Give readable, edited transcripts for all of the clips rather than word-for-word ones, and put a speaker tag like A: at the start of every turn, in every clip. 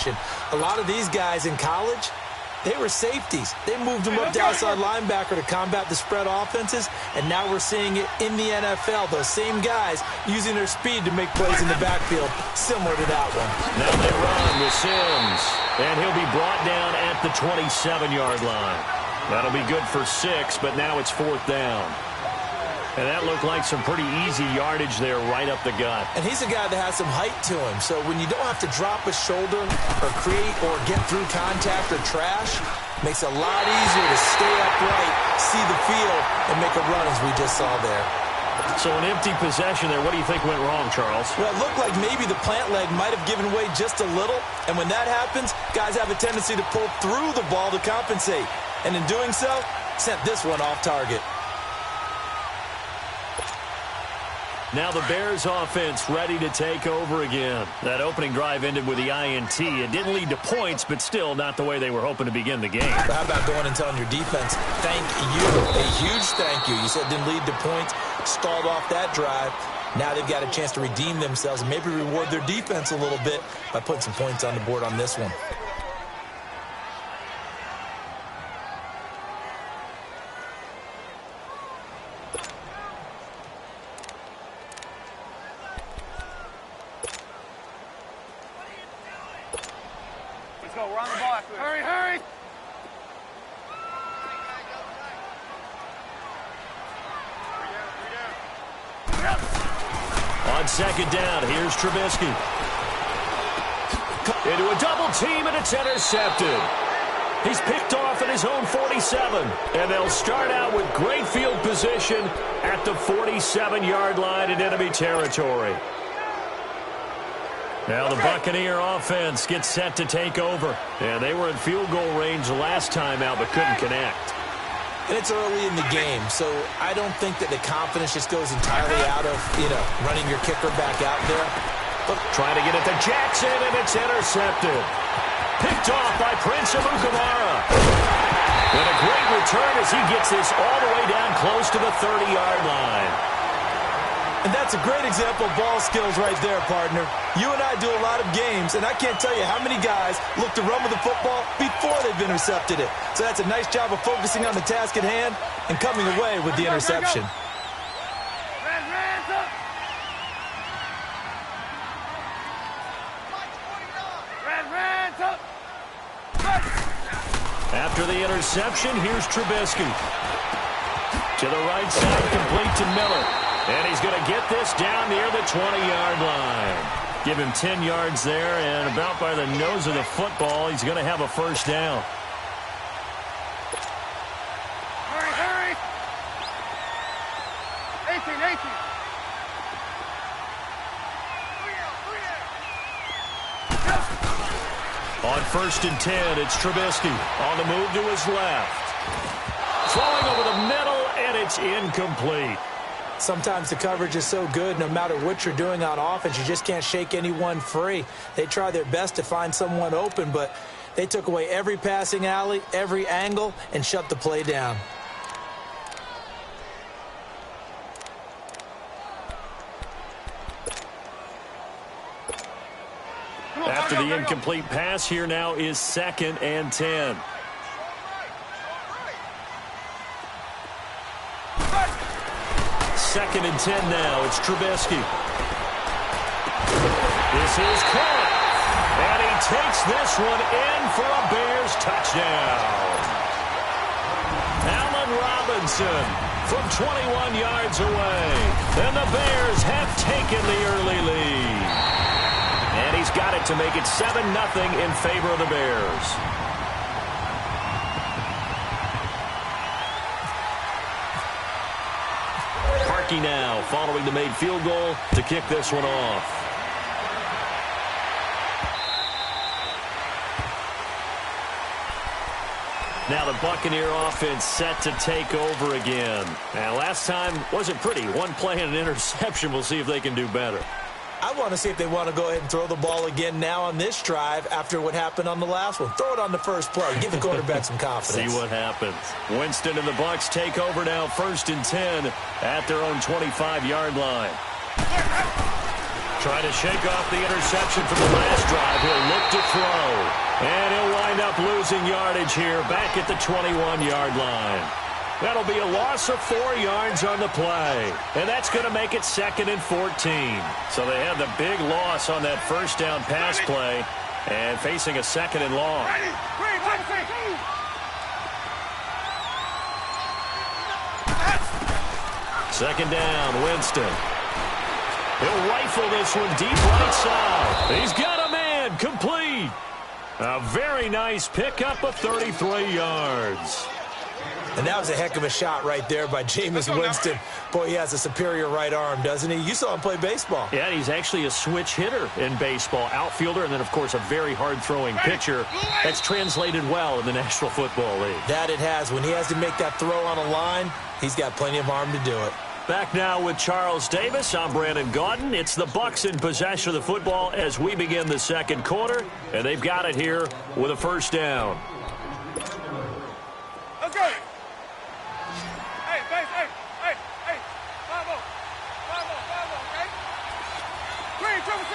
A: protection. A lot of these guys in college, they were safeties. They moved them up to outside linebacker to combat the spread offenses, and now we're seeing it in the NFL. Those same guys using their speed to make plays in the backfield, similar to that one.
B: Now they run with Sims, and he'll be brought down at the 27-yard line. That'll be good for 6, but now it's 4th down. And that looked like some pretty easy yardage there right up the gut.
A: And he's a guy that has some height to him. So when you don't have to drop a shoulder or create or get through contact or trash, makes it a lot easier to stay upright, see the field, and make a run as we just saw there.
B: So an empty possession there. What do you think went wrong, Charles?
A: Well, it looked like maybe the plant leg might have given way just a little. And when that happens, guys have a tendency to pull through the ball to compensate. And in doing so, sent this one off target.
B: Now the Bears offense ready to take over again. That opening drive ended with the INT. It didn't lead to points, but still not the way they were hoping to begin the game.
A: But how about going and telling your defense, thank you, a huge thank you. You said it didn't lead to points, stalled off that drive. Now they've got a chance to redeem themselves and maybe reward their defense a little bit by putting some points on the board on this one.
B: On 2nd down, here's Trubisky. Into a double team, and it's intercepted. He's picked off at his own 47. And they'll start out with great field position at the 47-yard line in enemy territory. Now the Buccaneer offense gets set to take over. And they were in field goal range last time out, but couldn't connect.
A: And it's early in the game, so I don't think that the confidence just goes entirely out of, running your kicker back out there.
B: But trying to get it to Jackson, and it's intercepted. Picked off by Prince Amukamara. And a great return as he gets this all the way down close to the 30-yard line.
A: And that's a great example of ball skills right there, partner. You and I do a lot of games, and I can't tell you how many guys look to run with the football before they've intercepted it. So that's a nice job of focusing on the task at hand and coming away with the interception.
B: After the interception, here's Trubisky. To the right side, complete to Miller. And he's going to get this down near the 20-yard line. Give him 10 yards there, and about by the nose of the football, he's going to have a first down.
C: Hurry! 18.
B: On 1st and 10, it's Trubisky on the move to his left. Throwing over the middle, and it's incomplete.
A: Sometimes the coverage is so good, no matter what you're doing on offense, you just can't shake anyone free. They try their best to find someone open, but they took away every passing alley, every angle, and shut the play down.
B: After the incomplete pass, here now is 2nd and 10. Second and 10 now. It's Trubisky. This is caught. And he takes this one in for a Bears touchdown. Allen Robinson from 21 yards away. And the Bears have taken the early lead. And he's got it to make it 7-0 in favor of the Bears. Now following the made field goal to kick this one off. Now the Buccaneer offense set to take over again. Now last time wasn't pretty. One play and an interception. We'll see if they can do better.
A: I want to see if they want to go ahead and throw the ball again now on this drive after what happened on the last one. Throw it on the first play. Give the quarterback some confidence.
B: See what happens. Winston and the Bucs take over now 1st and 10 at their own 25-yard line. Trying to shake off the interception from the last drive. He'll look to throw. losing yardage here back at the 21-yard line. That'll be a loss of 4 yards on the play. And that's going to make it 2nd and 14. So they have the big loss on that first down pass play and facing a 2nd and long. Second down, Winston. He'll rifle this one deep right side. He's got a man, complete. A very nice pickup of 33 yards.
A: And that was a heck of a shot right there by Jameis Winston. Boy, he has a superior right arm, doesn't he? You saw him play baseball.
B: Yeah, he's actually a switch hitter in baseball. Outfielder, and then, of course, a very hard-throwing pitcher. That's translated well in the National Football League.
A: That it has. When he has to make that throw on a line, he's got plenty of arm to do it.
B: Back now with Charles Davis. I'm Brandon Gaudin. It's the Bucs in possession of the football as we begin the second quarter, and they've got it here with a first down.
C: Let's go. Hey. Bravo, okay? Clean, triple C.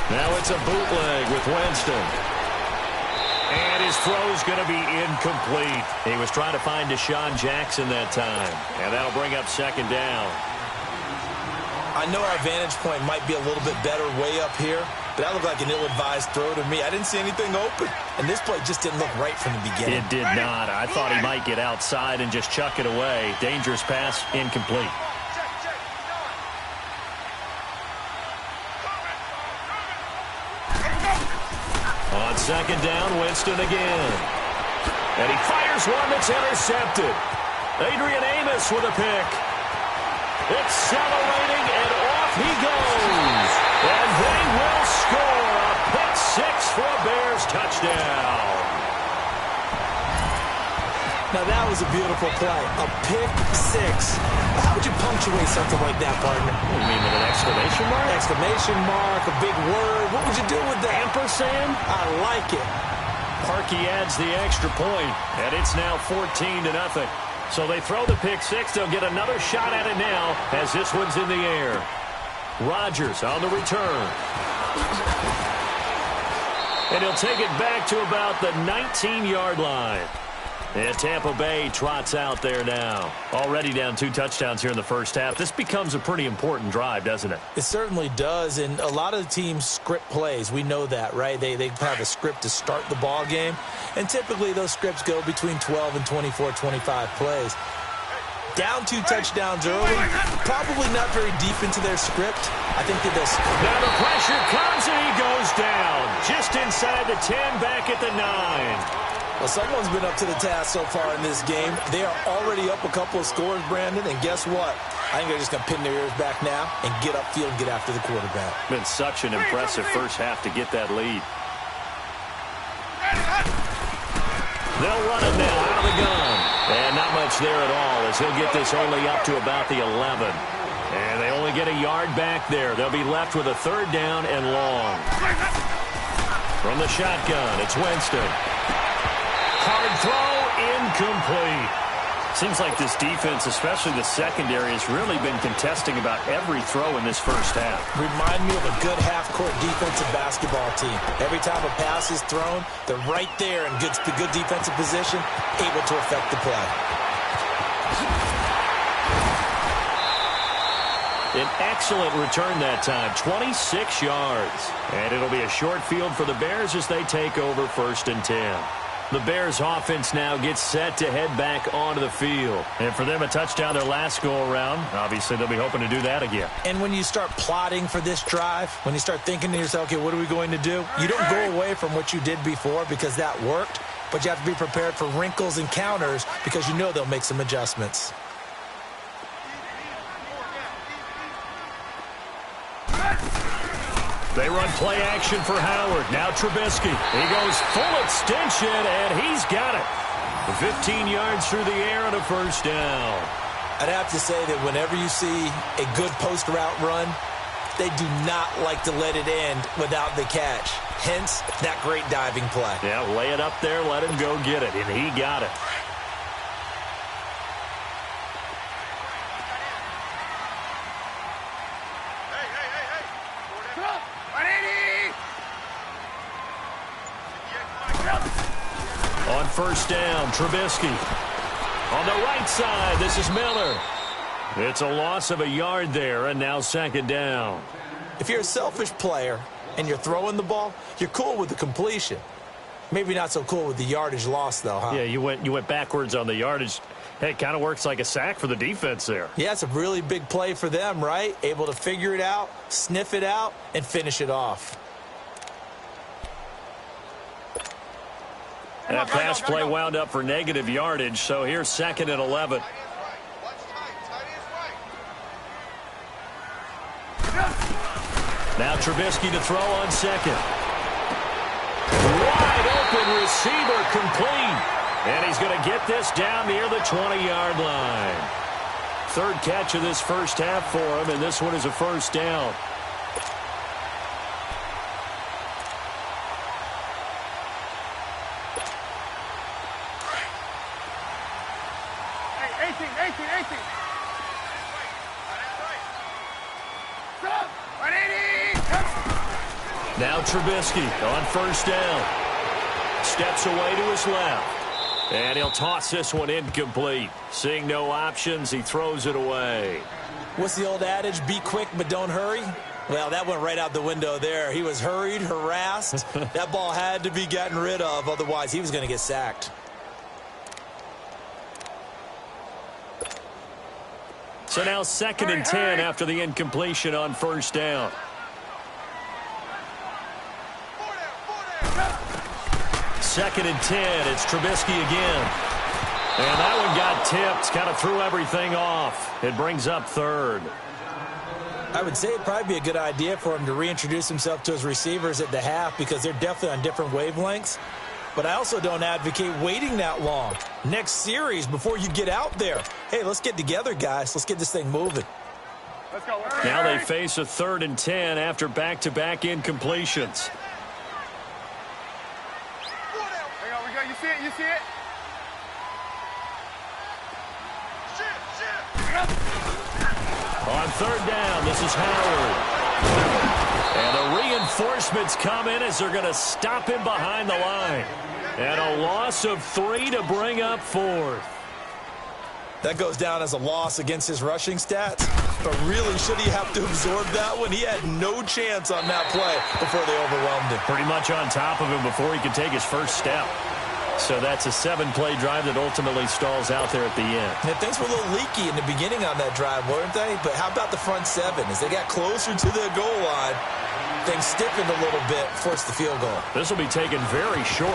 B: Now it's a bootleg with Winston. And his throw's going to be incomplete. He was trying to find Deshaun Jackson that time. And that'll bring up second down.
A: I know our vantage point might be a little bit better way up here, but that looked like an ill-advised throw to me. I didn't see anything open. And this play just didn't look right from the beginning.
B: It did not. I thought he might get outside and just chuck it away. Dangerous pass, incomplete. On second down, Winston again. And he fires one that's intercepted. Adrian Amos with a pick. Accelerating, and off he goes. And they will score a pick six for a Bears touchdown.
A: Now, that was a beautiful play. A pick six. How would you punctuate something like that, partner?
B: What do you mean, with an exclamation mark?
A: Exclamation mark, a big word. What would you do with that?
B: Ampersand?
A: I like it.
B: Parkey adds the extra point, and it's now 14-0. So they throw the pick six. They'll get another shot at it now as this one's in the air. Rodgers on the return. And he'll take it back to about the 19-yard line. And Tampa Bay trots out there now. Already down 2 touchdowns here in the first half. This becomes a pretty important drive, doesn't it?
A: It certainly does, and a lot of the teams script plays. We know that, right? They have a script to start the ball game, and typically those scripts go between 12 and 24, 25 plays. Down 2 touchdowns early, probably not very deep into their script. I think that this...
B: Now the pressure comes, and he goes down. Just inside the 10, back at the 9.
A: Well, someone's been up to the task so far in this game. They are already up a couple of scores, Brandon, and guess what? I think they're just going to pin their ears back now and get upfield and get after the quarterback.
B: Been such an impressive first half to get that lead. They'll run it now out of the gun. And not much there at all as he'll get this only up to about the 11. And they only get a yard back there. They'll be left with a third down and long. From the shotgun, it's Winston. Hard throw, incomplete. Seems like this defense, especially the secondary, has really been contesting about every throw in this first half.
A: Remind me of a good half-court defensive basketball team. Every time a pass is thrown, they're right there in good defensive position, able to affect the play.
B: An excellent return that time, 26 yards. And it'll be a short field for the Bears as they take over 1st and 10. The Bears offense now gets set to head back onto the field. And for them, a touchdown their last go-around. Obviously, they'll be hoping to do that again.
A: And when you start plotting for this drive, when you start thinking to yourself, okay, what are we going to do? You don't go away from what you did before because that worked, but you have to be prepared for wrinkles and counters because you know they'll make some adjustments.
B: They run play action for Howard. Now Trubisky. He goes full extension, and he's got it. 15 yards through the air and a first down.
A: I'd have to say that whenever you see a good post route run, they do not like to let it end without the catch. Hence, that great diving play.
B: Yeah, lay it up there, let him go get it, and he got it. On first down, Trubisky. On the right side, this is Miller. It's a loss of a yard there, and now second down.
A: If you're a selfish player and you're throwing the ball, you're cool with the completion. Maybe not so cool with the yardage loss, though, huh?
B: Yeah, you went backwards on the yardage. Hey, it kind of works like a sack for the defense there.
A: Yeah, it's a really big play for them, right? Able to figure it out, sniff it out, and finish it off.
B: That pass play wound up for negative yardage, so here's second and 11. Now Trubisky to throw on second. Wide open receiver complete. And he's going to get this down near the 20-yard line. Third catch of this first half for him, and this one is a first down. Now Trubisky on first down. Steps away to his left. And he'll toss this one incomplete. Seeing no options, he throws it away.
A: What's the old adage? Be quick, but don't hurry? Well, that went right out the window there. He was hurried, harassed. That ball had to be gotten rid of. Otherwise, he was going to get sacked.
B: So now second and 10 after the incompletion on first down. Second and 10. It's Trubisky again. And that one got tipped. Kind of threw everything off. It brings up third.
A: I would say it'd probably be a good idea for him to reintroduce himself to his receivers at the half because they're definitely on different wavelengths. But I also don't advocate waiting that long. Next series, before you get out there, hey, let's get together, guys. Let's get this thing moving.
C: Let's go.
B: Now they face a third and 10 after back-to-back incompletions.
C: You see it? You see it?
B: On third down, this is Howard. And the reinforcements come in as they're going to stop him behind the line. And a loss of 3 to bring up fourth.
A: That goes down as a loss against his rushing stats. But really, should he have to absorb that one? He had no chance on that play before they overwhelmed him.
B: Pretty much on top of him before he could take his first step. So that's a 7-play drive that ultimately stalls out there at the end.
A: And things were a little leaky in the beginning on that drive, weren't they? But how about the front seven? As they got closer to the goal line, things stiffened a little bit, forced the field goal.
B: This will be taken very short.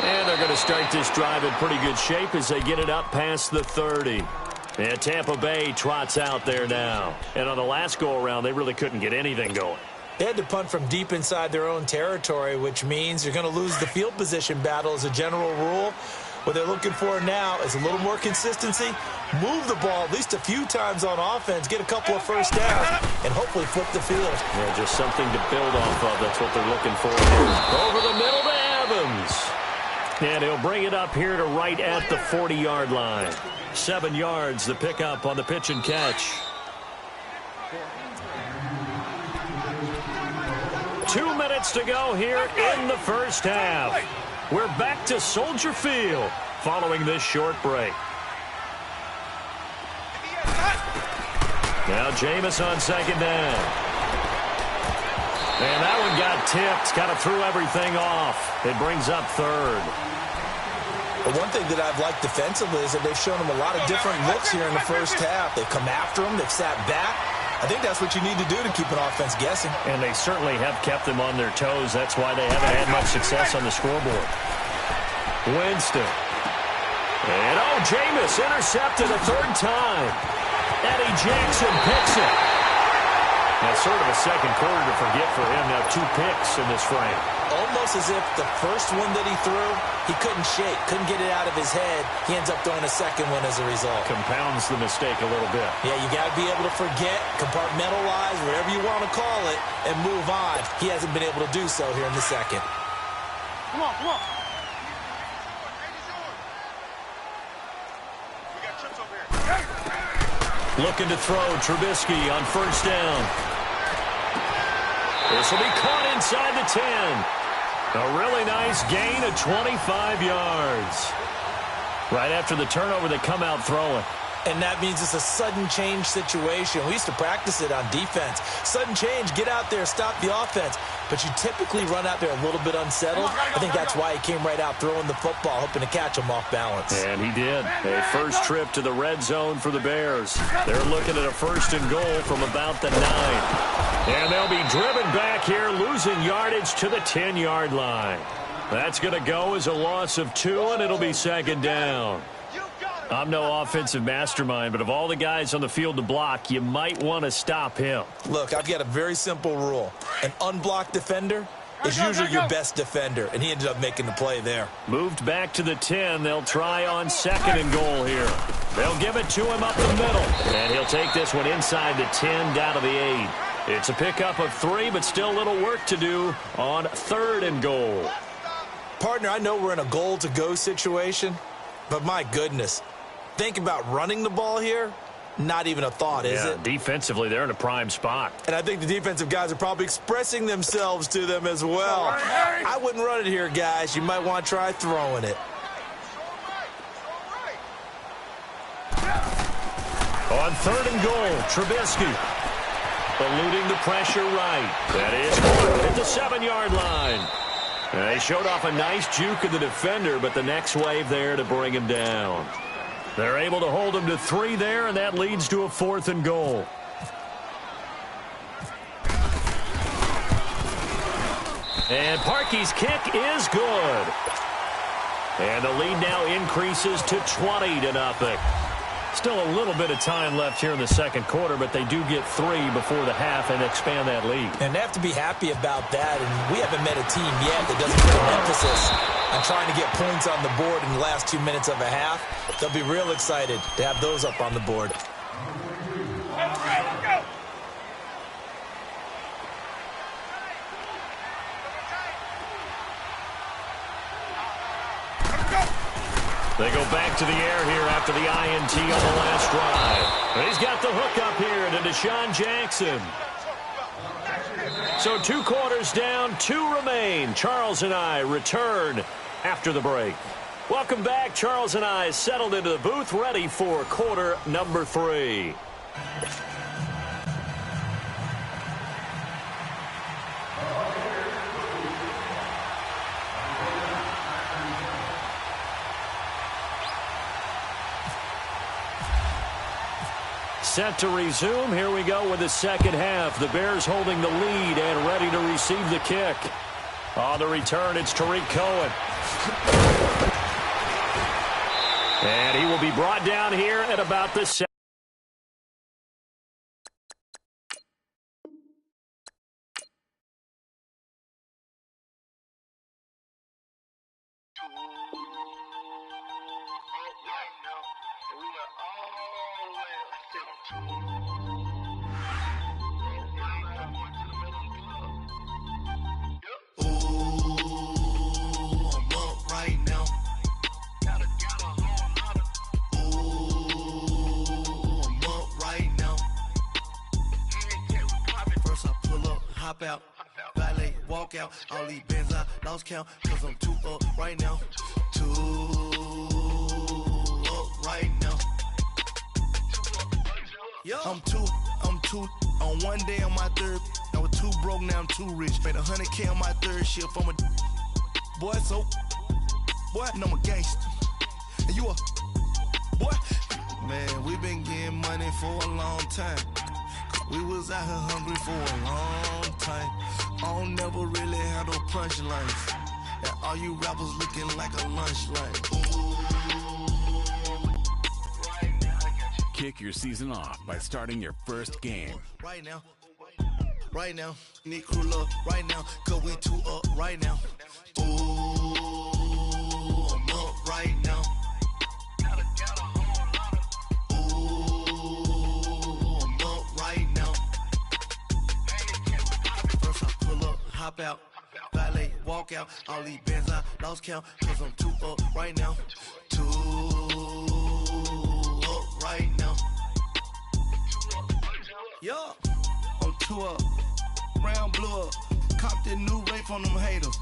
B: And they're going to start this drive in pretty good shape as they get it up past the 30. And Tampa Bay trots out there now. And on the last go-around, they really couldn't get anything going.
A: They had to punt from deep inside their own territory, which means you're going to lose the field position battle as a general rule. What they're looking for now is a little more consistency, move the ball at least a few times on offense, get a couple of first downs, and hopefully flip the field.
B: Yeah, just something to build off of. That's what they're looking for here. Over the middle to Evans. And he'll bring it up here to right at the 40-yard line. 7 yards, the pickup on the pitch and catch. 2 minutes to go here in the first half. We're back to Soldier Field following this short break. Now Jameis on second down. And that one got tipped, kind of threw everything off. It brings up third.
A: But one thing that I've liked defensively is that they've shown him a lot of different looks here in the first half. They've come after him. They've sat back. I think that's what you need to do to keep an offense guessing.
B: And they certainly have kept them on their toes. That's why they haven't had much success on the scoreboard. Winston. And, Jameis intercepted a third time. Eddie Jackson picks it. Now, sort of a second quarter to forget for him. Now 2 picks in this frame.
A: Almost as if the first one that he threw, he couldn't shake, couldn't get it out of his head. He ends up throwing a second one as a result.
B: Compounds the mistake a little bit.
A: Yeah, you got to be able to forget, compartmentalize, whatever you want to call it, and move on. He hasn't been able to do so here in the second.
C: Come on, come on.
B: Looking to throw, Trubisky on first down. This will be caught inside the 10. A really nice gain of 25 yards. Right after the turnover, they come out throwing.
A: And that means it's a sudden change situation. We used to practice it on defense. Sudden change, get out there, stop the offense. But you typically run out there a little bit unsettled. I think that's why he came right out throwing the football, hoping to catch him off balance.
B: And he did. A first trip to the red zone for the Bears. They're looking at a 1st and goal from about the 9. And they'll be driven back here, losing yardage to the 10-yard line. That's going to go as a loss of 2, and it'll be 2nd down. I'm no offensive mastermind, but of all the guys on the field to block, you might want to stop him.
A: Look, I've got a very simple rule. An unblocked defender is usually your best defender, and he ended up making the play there.
B: Moved back to the 10. They'll try on 2nd and goal here. They'll give it to him up the middle, and he'll take this one inside the 10 down to the 8. It's a pickup of 3, but still a little work to do on 3rd and goal.
A: Partner, I know we're in a goal-to-go situation, but my goodness, think about running the ball here. Not even a thought, is it?
B: Defensively, they're in a prime spot.
A: And I think the defensive guys are probably expressing themselves to them as well. I wouldn't run it here, guys. You might want to try throwing it.
B: On 3rd and goal, Trubisky eluding the pressure right. That is caught at the 7-yard line. They showed off a nice juke of the defender, but the next wave there to bring him down. They're able to hold him to 3 there, and that leads to a 4th and goal. And Parkey's kick is good. And the lead now increases to 20-0. Still a little bit of time left here in the 2nd quarter, but they do get 3 before the half and expand that lead.
A: And they have to be happy about that, and we haven't met a team yet that doesn't put an emphasis on trying to get points on the board in the last 2 minutes of a half. They'll be real excited to have those up on the board.
B: They go back to the air here after the INT on the last drive. And he's got the hook up here to Deshaun Jackson. So 2 quarters down, 2 remain. Charles and I return after the break. Welcome back. Charles and I settled into the booth, ready for quarter number 3. Set to resume. Here we go with the 2nd half. The Bears holding the lead and ready to receive the kick. On the return, it's Tariq Cohen. And he will be brought down here at about the 7.
D: Out, valet, walk out, all these bands I lost count, cause I'm 2 up right now, 2 up right now, I'm two on one day on my 3rd, I was 2 broke, now I'm 2 rich, made 100K on my 3rd shift, I'm a boy, so, boy, and I'm a gangster, and you a, boy, man, we been getting money for a long time. We was out here hungry for a long time. I don't never really handle punchlines. And all you rappers looking like a lunch line.
E: Kick your season off by starting your first game.
D: Right now, need crew up right now, cause we 2 up right now. Ooh, I'm up right now. Hop out, valet, walk out, all these bands I lost count, cause I'm 2 up right now, 2 up right now, yeah, I'm 2 up, round blew up, copped that new rape on them haters,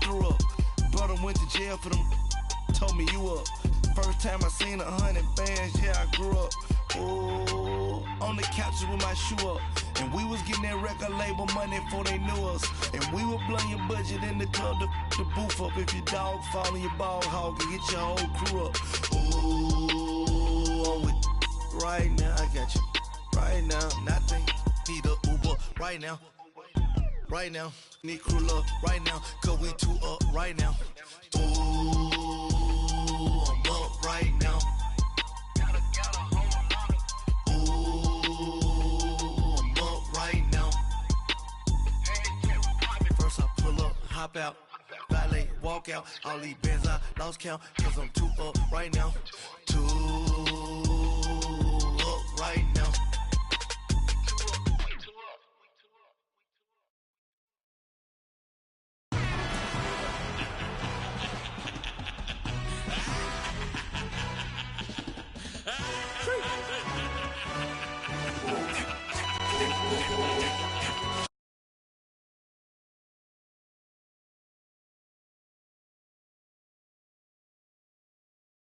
D: her up. Brother went to jail for them, told me you up. First time I seen 100 bands, yeah, I grew up. Oh, on the couches with my shoe up. And we was getting that record label money before they knew us. And we were blowing your budget in the club to booth up. If your dog fall in your ball hog and get your whole crew up. Oh, I'm with right now, I got you. Right now, nothing, need a Uber right now. Right now, need crew love right now. Cause we two up right now. Ooh, I'm up right now. Hop out, valet, walk out, all these bands I lost count, cause I'm too up right now, too